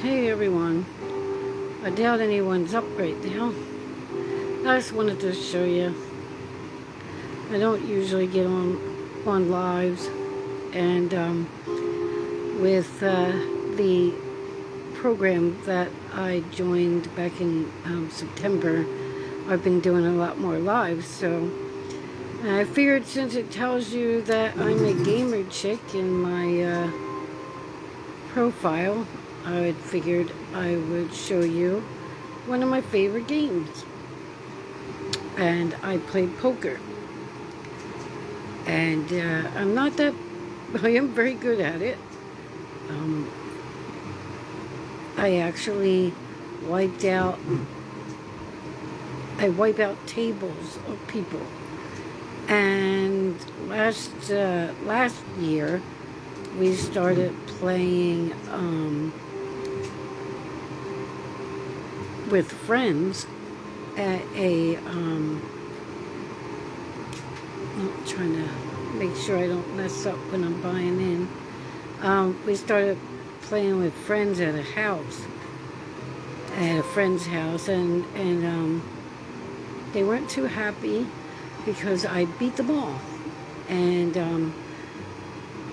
Hey everyone, I doubt anyone's up right now. I just wanted to show you. I don't usually get on lives, and with the program that I joined back in September, I've been doing a lot more lives. So I figured, since it tells you that I'm a gamer chick in my profile, I figured I would show you one of my favorite games. And I played poker. And I am very good at it. I actually wipe out tables of people. And last year, we started playing with friends at I'm trying to make sure I don't mess up when I'm buying in. We started playing with friends at a friend's house, and they weren't too happy because I beat them all. And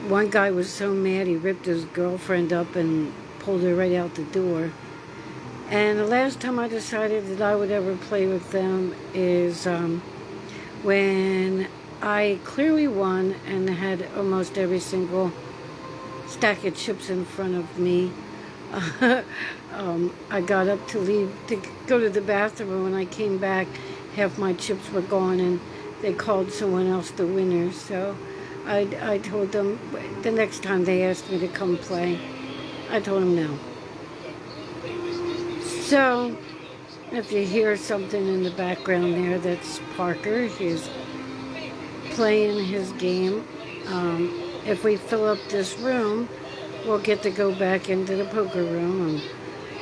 one guy was so mad he ripped his girlfriend up and pulled her right out the door. And the last time I decided that I would ever play with them is when I clearly won and had almost every single stack of chips in front of me. I got up to leave to go to the bathroom, and when I came back, half my chips were gone, and they called someone else the winner. So I told them, the next time they asked me to come play, I told them no. So, if you hear something in the background there, that's Parker. He's playing his game. If we fill up this room, we'll get to go back into the poker room. I'm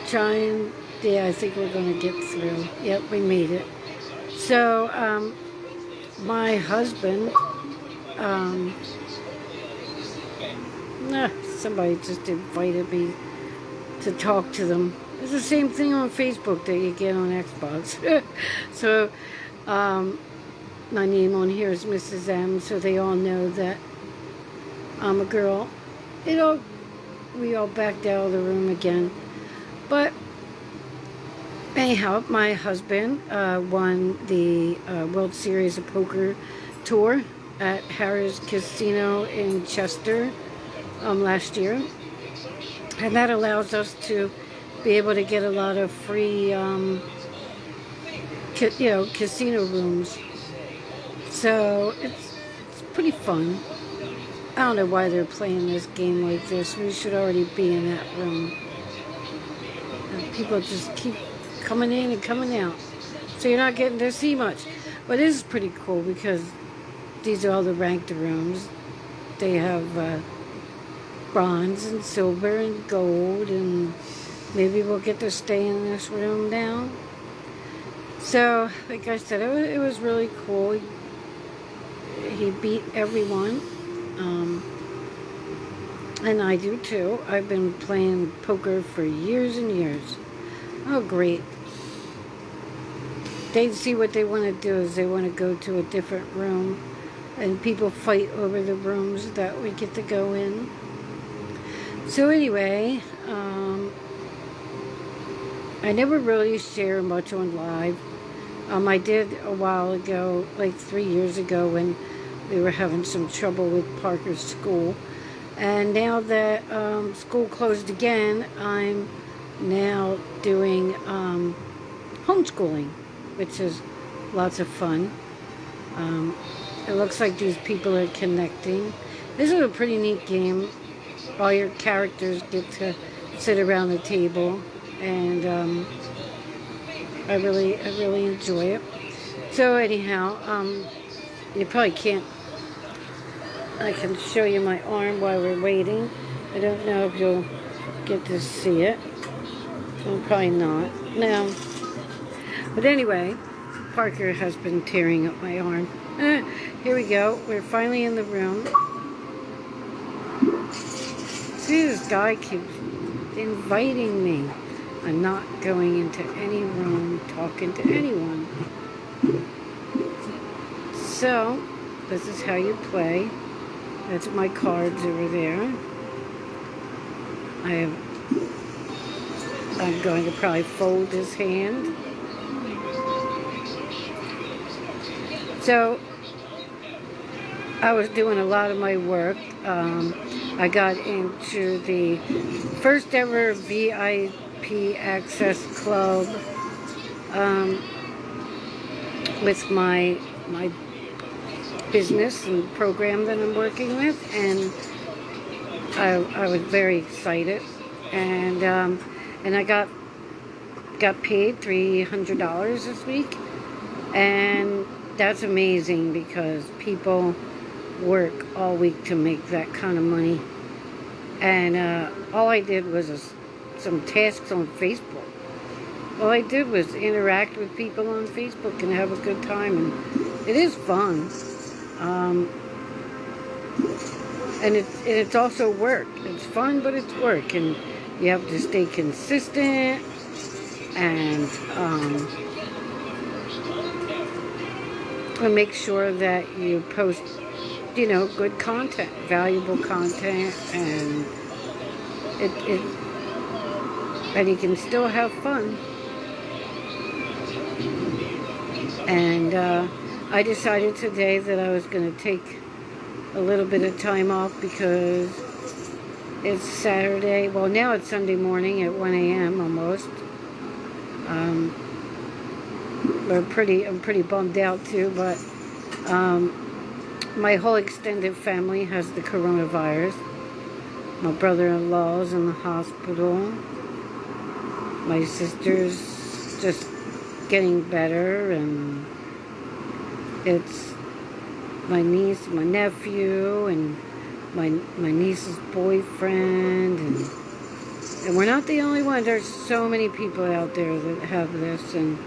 trying. Yeah, I think we're going to get through. Yep, we made it. So, my husband, somebody just invited me to talk to them. It's the same thing on Facebook that you get on Xbox. So, my name on here is Mrs. M, so they all know that I'm a girl. We all backed out of the room again. But anyhow, my husband won the World Series of Poker Tour at Harrah's Casino in Chester last year. And that allows us to be able to get a lot of free, casino rooms. So it's pretty fun. I don't know why they're playing this game like this. We should already be in that room. And people just keep coming in and coming out. So you're not getting to see much. But this is pretty cool because these are all the ranked rooms. They have bronze and silver and gold, and maybe we'll get to stay in this room now. So, like I said, it was really cool. He beat everyone. And I do too. I've been playing poker for years and years. Oh, great. They see what they want to do is they want to go to a different room, and people fight over the rooms that we get to go in. So anyway, I never really share much on live. I did a while ago, like 3 years ago, when we were having some trouble with Parker's school. And now that school closed again, I'm now doing homeschooling, which is lots of fun. It looks like these people are connecting. This is a pretty neat game. All your characters get to sit around the table, and I really enjoy it. So anyhow, you probably can't. I can show you my arm while we're waiting. I don't know if you'll get to see it. Well, probably not. No. But anyway, Parker has been tearing up my arm. Here we go. We're finally in the room. See, this guy keeps inviting me. I'm not going into any room talking to anyone. So, this is how you play. That's my cards over there. I'm going to probably fold his hand. So, I was doing a lot of my work. I got into the first ever VIP Access Club with my business and program that I'm working with, and I was very excited, and I got paid $300 this week, and that's amazing because people work all week to make that kind of money. And all I did was some tasks on Facebook. All I did was interact with people on Facebook and have a good time, and it is fun. And it's also work. It's fun, but it's work, and you have to stay consistent and make sure that you post, good content, valuable content, and and you can still have fun. And I decided today that I was going to take a little bit of time off because it's Saturday. Well, now it's Sunday morning at 1 a.m. almost. I'm pretty bummed out too, but my whole extended family has the coronavirus. My brother-in-law's in the hospital. My sister's just getting better, and it's my niece, my nephew, and my niece's boyfriend, and we're not the only ones. There's so many people out there that have this, and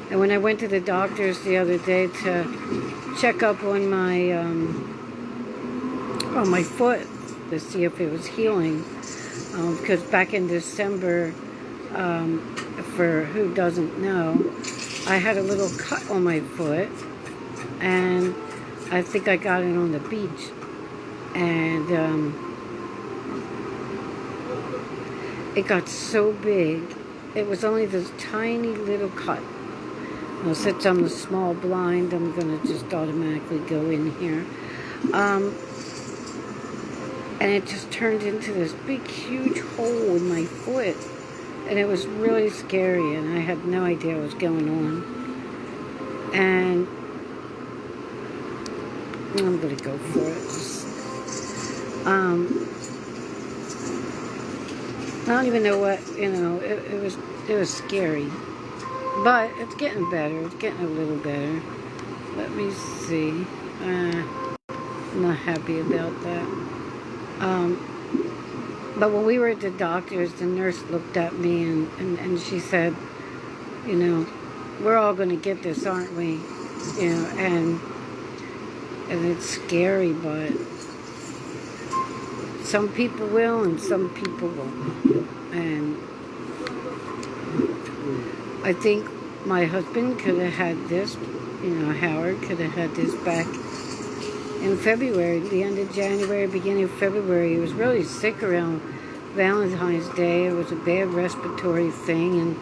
when I went to the doctors the other day to check up on my foot to see if it was healing, because back in December, for who doesn't know, I had a little cut on my foot, and I think I got it on the beach, and it got so big. It was only this tiny little cut. Now, since I'm the small blind, I'm going to just automatically go in here. And it just turned into this big, huge hole in my foot. And it was really scary, and I had no idea what was going on. And I'm going to go for it. I don't even know what, it was scary. But it's getting better. It's getting a little better. Let me see. I'm not happy about that. But when we were at the doctor's, the nurse looked at me and she said, we're all going to get this, aren't we? And it's scary, but some people will and some people won't. And I think my husband could have had this, Howard could have had this back in February, the end of January, beginning of February. He was really sick around Valentine's Day. It was a bad respiratory thing,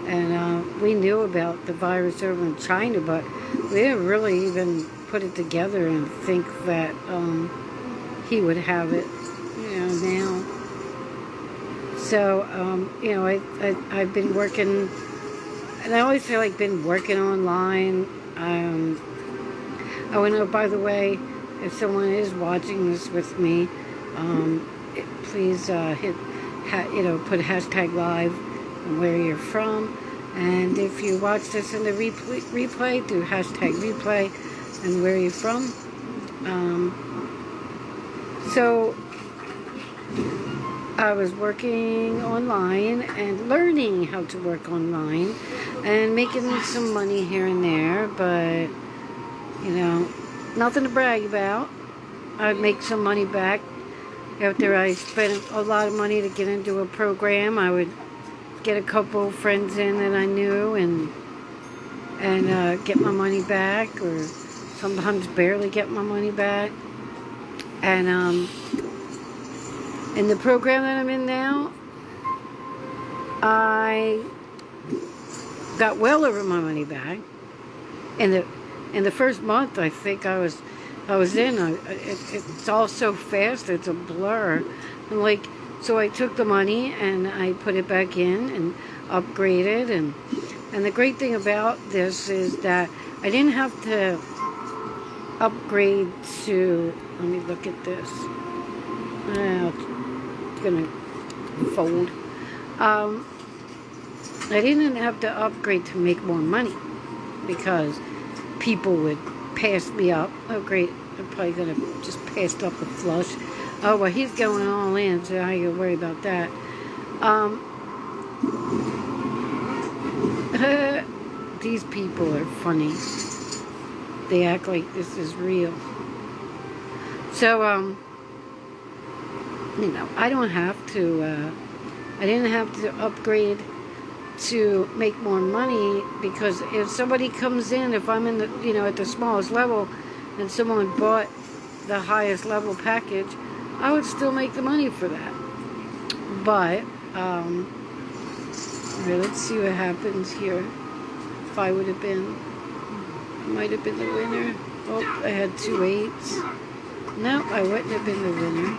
and we knew about the virus over in China, but we didn't really even put it together and think that he would have it, now. So, I've been working. And I always feel like been working online. By the way, if someone is watching this with me, please put hashtag live and where you're from. And if you watch this in the replay, do hashtag replay and where you're from. So I was working online and learning how to work online and making some money here and there, but nothing to brag about. I'd make some money back After I spent a lot of money to get into a program, I would get a couple friends in that I knew and get my money back, or sometimes barely get my money back. And in the program that I'm in now, I got well over my money back. In the first month, I think I was in. It's all so fast; it's a blur. And so I took the money and I put it back in and upgraded. And the great thing about this is that I didn't have to upgrade to. Let me look at this. It's gonna fold. I didn't have to upgrade to make more money because people would pass me up. Oh, great. I'm probably going to just pass up the flush. Oh, well, he's going all in, so I ain't going to worry about that. These people are funny. They act like this is real. So, I don't have to, I didn't have to upgrade to make more money, because if somebody comes in, if I'm in the, at the smallest level, and someone bought the highest level package, I would still make the money for that. But, let's see what happens here. If I would have been, might have been the winner. Oh, I had 2 8s. No, I wouldn't have been the winner.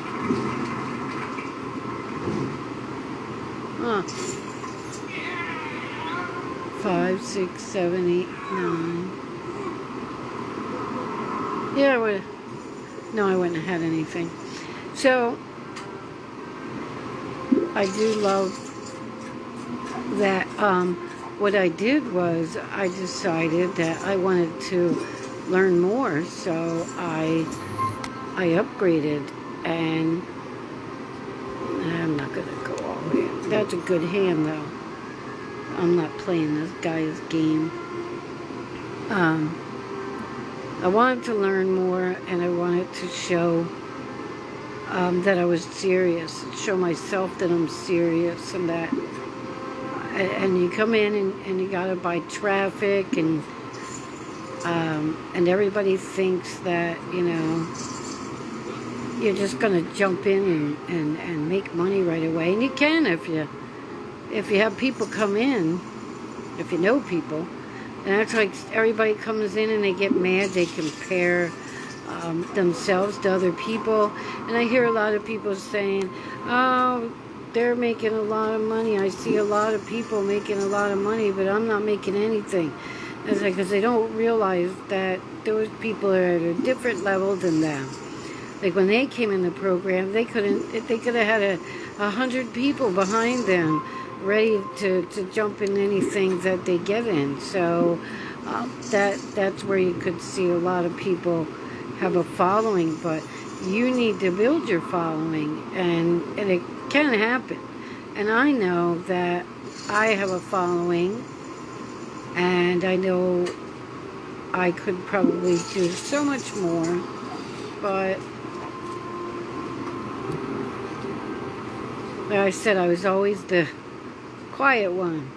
Huh. 5, 6, 7, 8, 9. Yeah, I would. No, I wouldn't have had anything. So, I do love that. What I did was I decided that I wanted to learn more, so I upgraded, and I'm not gonna go all the way. That's a good hand, though. I'm not playing this guy's game. I wanted to learn more, and I wanted to show that I was serious, show myself that I'm serious, and that. And you come in and you gotta buy traffic, and everybody thinks that you're just gonna jump in and make money right away, and you can if you have people come in, if you know people. And that's like everybody comes in and they get mad, they compare themselves to other people. And I hear a lot of people saying, oh, they're making a lot of money. I see a lot of people making a lot of money, but I'm not making anything. It's like, because they don't realize that those people are at a different level than them. Like when they came in the program, they could have had 100 people behind them ready to jump in anything that they get in. So that's where you could see a lot of people have a following, but you need to build your following, and it can happen. And I know that I have a following, and I know I could probably do so much more, but like I said, I was always the quiet one.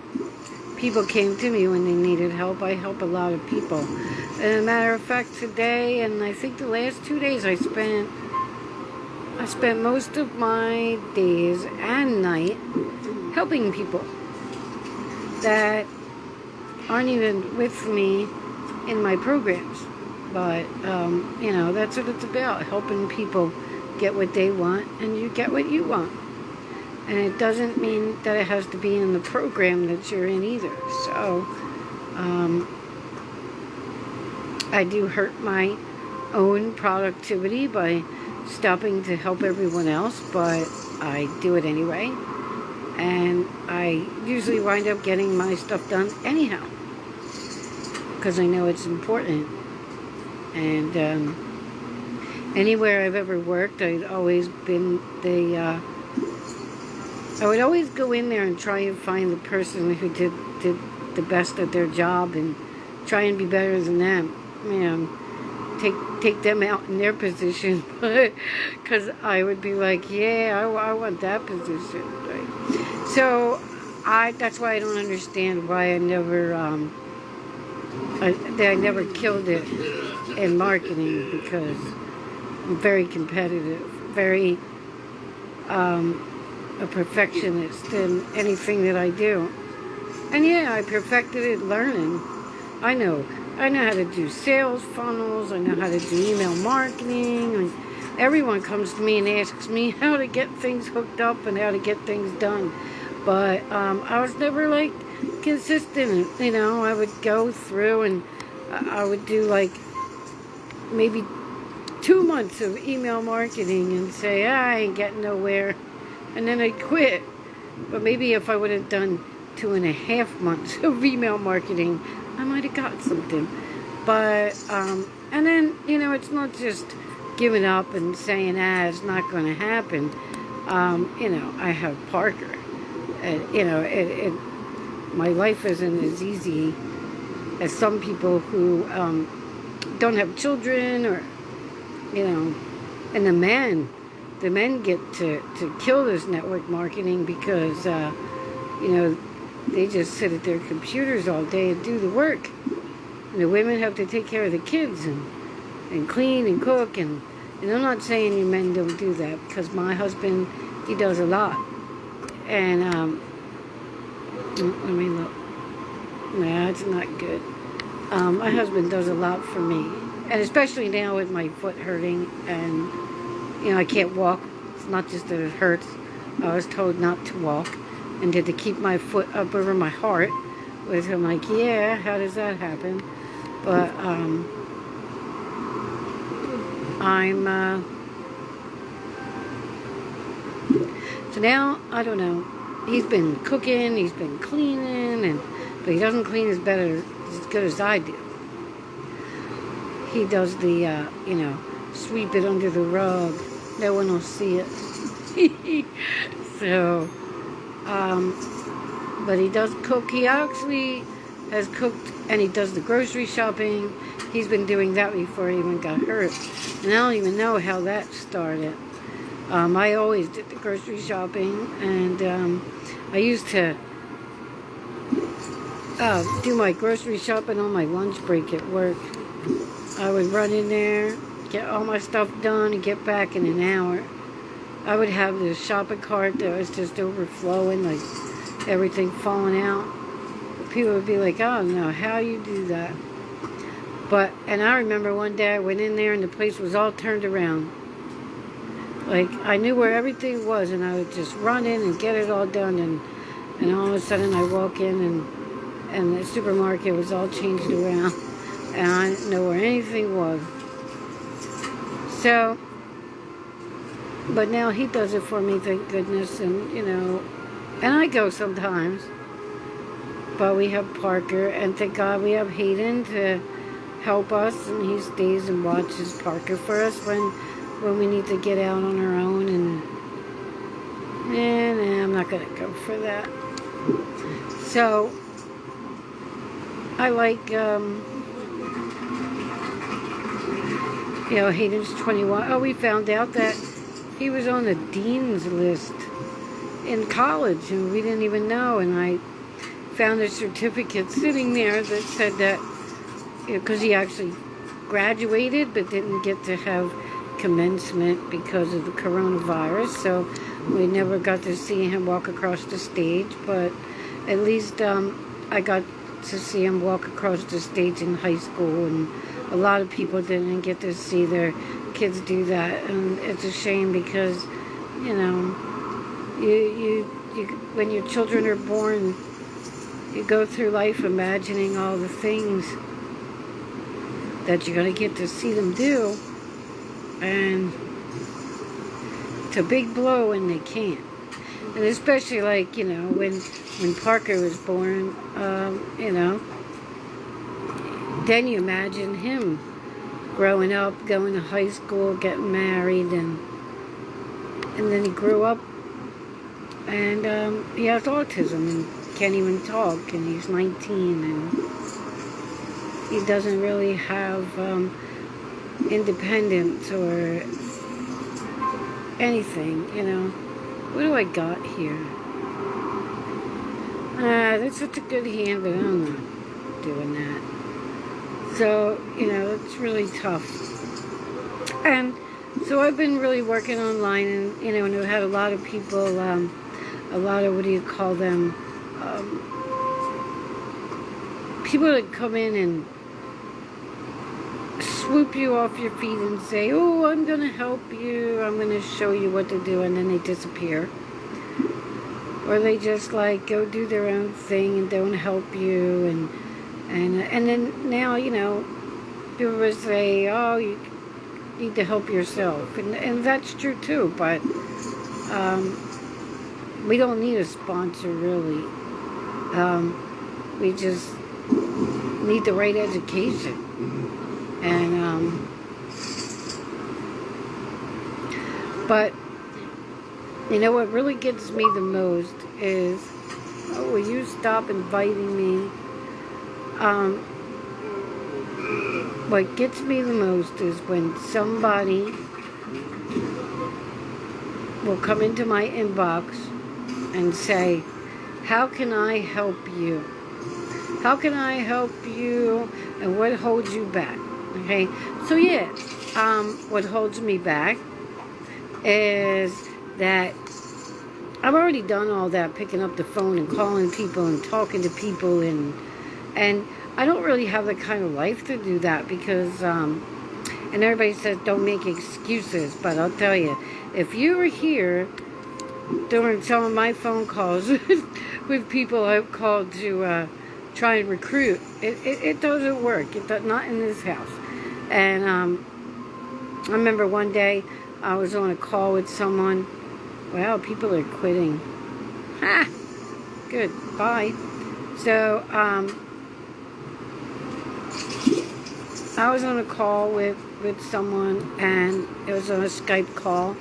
People came to me when they needed help. I help a lot of people. And as a matter of fact, today, and I think the last 2 days, I spent most of my days and night helping people that aren't even with me in my programs. But, that's what it's about, helping people get what they want, and you get what you want. And it doesn't mean that it has to be in the program that you're in either. So, I do hurt my own productivity by stopping to help everyone else, but I do it anyway. And I usually wind up getting my stuff done anyhow, because I know it's important. And anywhere I've ever worked, I've always been I would always go in there and try and find the person who did the best at their job and try and be better than them. take them out in their position, because I would be like, yeah, I want that position, right? So that's why I don't understand why I never that I never killed it in marketing, because I'm very competitive, very a perfectionist in anything that I do. And yeah, I perfected it learning. I know how to do sales funnels. I know how to do email marketing. And everyone comes to me and asks me how to get things hooked up and how to get things done. But I was never like consistent. You know, I would go through and I would do like maybe 2 months of email marketing and say, I ain't getting nowhere. And then I'd quit. But maybe if I would have done 2.5 months of email marketing, I might have got something. But, and then, you know, it's not just giving up and saying, it's not going to happen. You know, I have Parker. You know, my life isn't as easy as some people who don't have children, or, you know, and the men get to kill this network marketing because, you know, they just sit at their computers all day and do the work. And the women have to take care of the kids and clean and cook. And I'm not saying you men don't do that, because my husband, he does a lot. And, let me look. Nah, it's not good. My husband does a lot for me. And especially now with my foot hurting and, you know, I can't walk. It's not just that it hurts. I was told not to walk and to keep my foot up over my heart. Which I'm like, yeah, how does that happen? But so now, I don't know. He's been cooking, he's been cleaning, but he doesn't clean as good as I do. He does the, you know, sweep it under the rug. No one will see it. So, but he does cook. He actually has cooked, and he does the grocery shopping. He's been doing that before he even got hurt. And I don't even know how that started. I always did the grocery shopping, and I used to do my grocery shopping on my lunch break at work. I would run in there, get all my stuff done, and get back in an hour. I would have this shopping cart that was just overflowing, like everything falling out. People would be like, I don't know how you do that. And I remember one day I went in there and the place was all turned around. Like, I knew where everything was, and I would just run in and get it all done, and all of a sudden I walk in and the supermarket was all changed around, and I didn't know where anything was. So, but now he does it for me, thank goodness, and, you know, and I go sometimes. But we have Parker, and thank God we have Hayden to help us, and he stays and watches Parker for us when we need to get out on our own, and I'm not going to go for that. So, I like, you know, Hayden's 21. Oh, we found out that he was on the dean's list in college, and we didn't even know, and I found a certificate sitting there that said that, because he actually graduated but didn't get to have commencement because of the coronavirus, so we never got to see him walk across the stage, but at least I got to see him walk across the stage in high school, and a lot of people didn't get to see their kids do that, and it's a shame because, you know, you when your children are born, you go through life imagining all the things that you're going to get to see them do, and it's a big blow when they can't. And especially, like, you know, when Parker was born, you know, then you imagine him growing up, going to high school, getting married, and then he grew up, and he has autism and can't even talk, and he's 19, and he doesn't really have independence or anything, you know. What do I got here? That's such a good hand, but I'm not doing that. So, you know, it's really tough. And so I've been really working online, and, you know, and I've had a lot of people, a lot of, what do you call them, people that come in and swoop you off your feet and say, oh, I'm going to help you, I'm going to show you what to do, and then they disappear. Or they just like go do their own thing and don't help you, and then now, you know, people will say, oh, you need to help yourself, and that's true too, but we don't need a sponsor, really. We just need the right education. And but you know what really gets me the most is, oh, will you stop inviting me? What gets me the most is when somebody will come into my inbox and say, how can I help you? How can I help you? And what holds you back? Okay, so yeah, what holds me back is that I've already done all that, picking up the phone and calling people and talking to people, and I don't really have the kind of life to do that because, and everybody says don't make excuses, but I'll tell you, if you were here during some of my phone calls with people I've called to try and recruit, it doesn't work. It does not in this house. And I remember one day I was on a call with someone. Wow, people are quitting. Ha! Good. Bye. So, I was on a call with someone, and it was on a Skype call,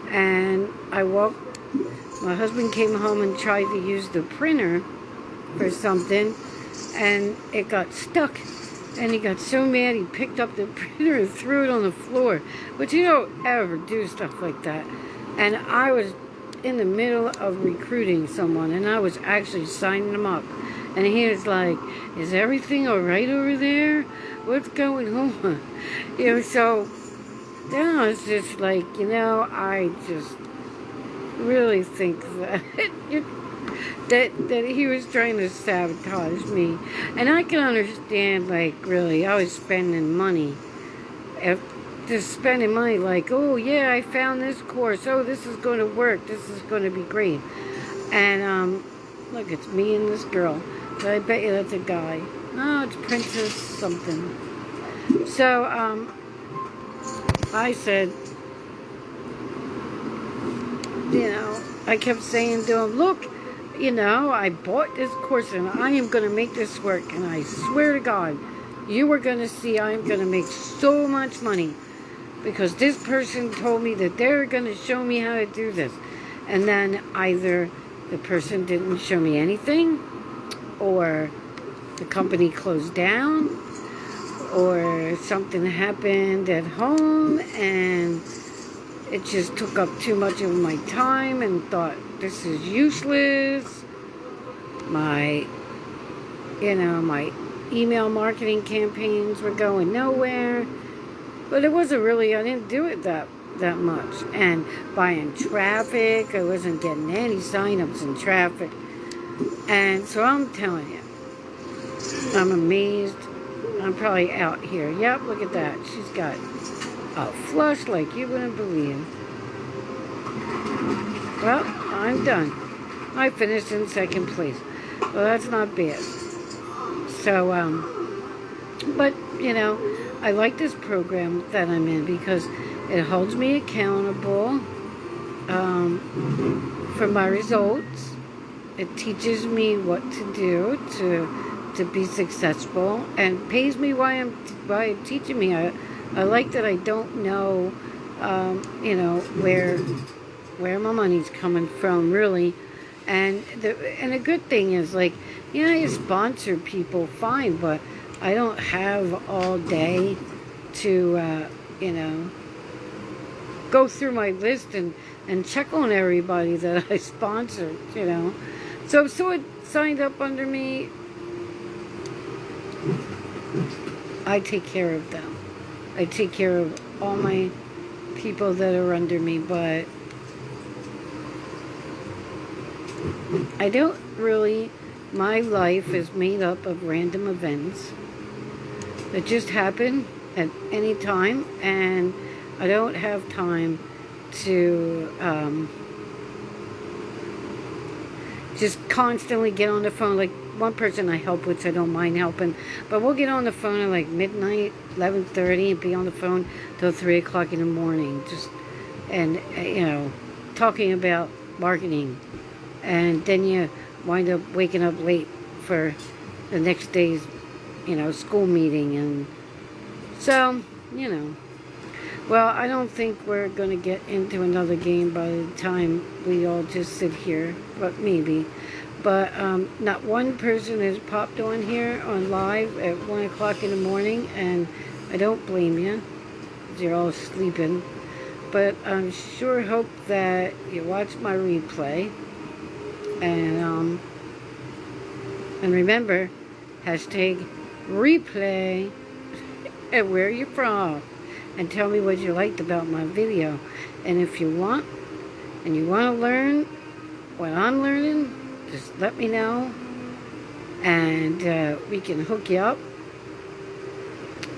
and my husband came home and tried to use the printer for something, and it got stuck. And he got so mad, he picked up the printer and threw it on the floor. But you don't ever do stuff like that. And I was in the middle of recruiting someone, and I was actually signing them up. And he was like, is everything all right over there? What's going on? You know, so then I was just like, you know, I just really think that that he was trying to sabotage me. And I can understand, like, really, I was spending money. Just spending money like, oh, yeah, I found this course. Oh, this is going to work. This is going to be great. And, look, it's me and this girl. But I bet you that's a guy. Oh, it's Princess something. So, I said, you know, I kept saying to him, look, you know, I bought this course and I am going to make this work. And I swear to God, you are going to see I am going to make so much money. Because this person told me that they're going to show me how to do this. And then either the person didn't show me anything, or the company closed down, or something happened at home and it just took up too much of my time, and thought, this is useless. My email marketing campaigns were going nowhere. But it wasn't really, I didn't do it that much. And buying traffic, I wasn't getting any signups in traffic. And so I'm telling you, I'm amazed. I'm probably out here. Yep, look at that. She's got a flush like you wouldn't believe. Well, I'm done. I finished in second place. Well, that's not bad. So, but, you know, I like this program that I'm in because it holds me accountable for my results. It teaches me what to do to be successful, and pays me while I'm teaching me. I like that I don't know, you know, where my money's coming from, really. And a good thing is, like, yeah, you sponsor people, fine, but I don't have all day to you know, go through my list and check on everybody that I sponsored, you know. So if someone signed up under me, I take care of them. I take care of all my people that are under me, but I don't really, my life is made up of random events that just happen at any time, and I don't have time to just constantly get on the phone. Like one person I help with, so I don't mind helping, but we'll get on the phone at like midnight, 11:30, and be on the phone till 3 o'clock in the morning, just, and you know, talking about marketing, and then you wind up waking up late for the next day's, you know, school meeting. And so, you know, well, I don't think we're going to get into another game by the time we all just sit here, but maybe. But not one person has popped on here on live at 1 o'clock in the morning, and I don't blame you. You're all sleeping. But I sure hope that you watch my replay. And remember, hashtag replay, and where you're from, and tell me what you liked about my video. And if you want, and you want to learn what I'm learning, just let me know, and we can hook you up.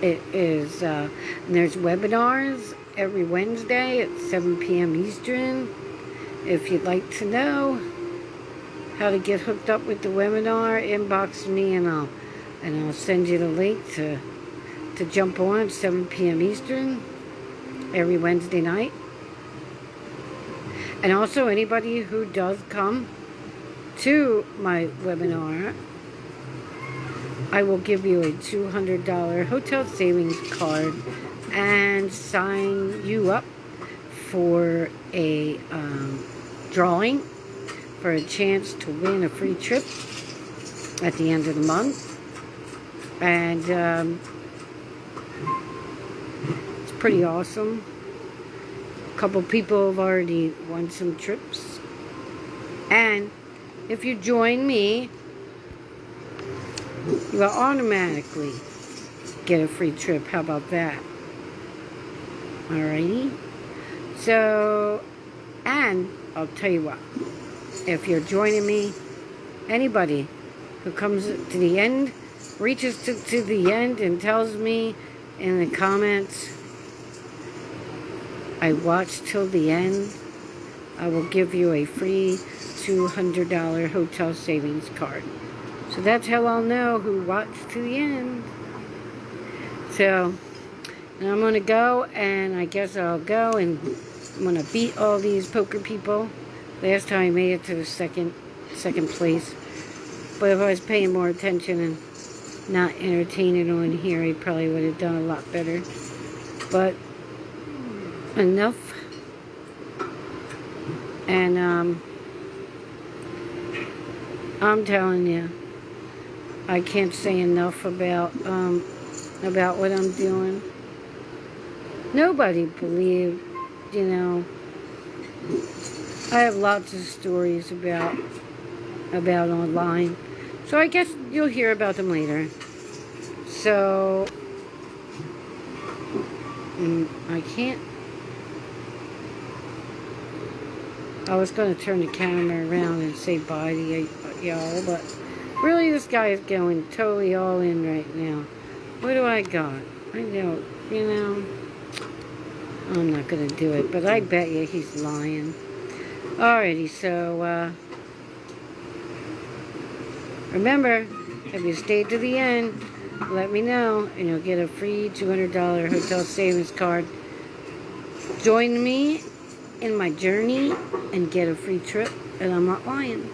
It is, and there's webinars every Wednesday at 7 p.m. Eastern. If you'd like to know how to get hooked up with the webinar, inbox me, and I'll send you the link to jump on at 7 p.m. Eastern every Wednesday night. And also, anybody who does come to my webinar, I will give you a $200 hotel savings card and sign you up for a drawing for a chance to win a free trip at the end of the month. And it's pretty awesome. A couple people have already won some trips. And if you join me, you will automatically get a free trip. How about that? Alrighty. So, and I'll tell you what, if you're joining me, anybody who comes to the end, reaches to the end and tells me in the comments, I watched till the end, I will give you a free $200 hotel savings card. So that's how I'll know who watched to the end. So, and I'm going to go, and I guess I'll go, and I'm going to beat all these poker people. Last time I made it to the second place. But if I was paying more attention and not entertaining on here, I probably would have done a lot better. But enough. And I'm telling you, I can't say enough about what I'm doing. Nobody believed, you know. I have lots of stories about online. So I guess you'll hear about them later. So I can't. I was going to turn the camera around and say bye to y'all, but really this guy is going totally all in right now. What do I got? I don't, you know, I'm not going to do it, but I bet you he's lying. Alrighty, so remember, if you stay to the end, let me know, and you'll get a free $200 hotel savings card. Join me in my journey and get a free trip, and I'm not lying.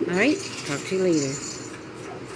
Alright, talk to you later.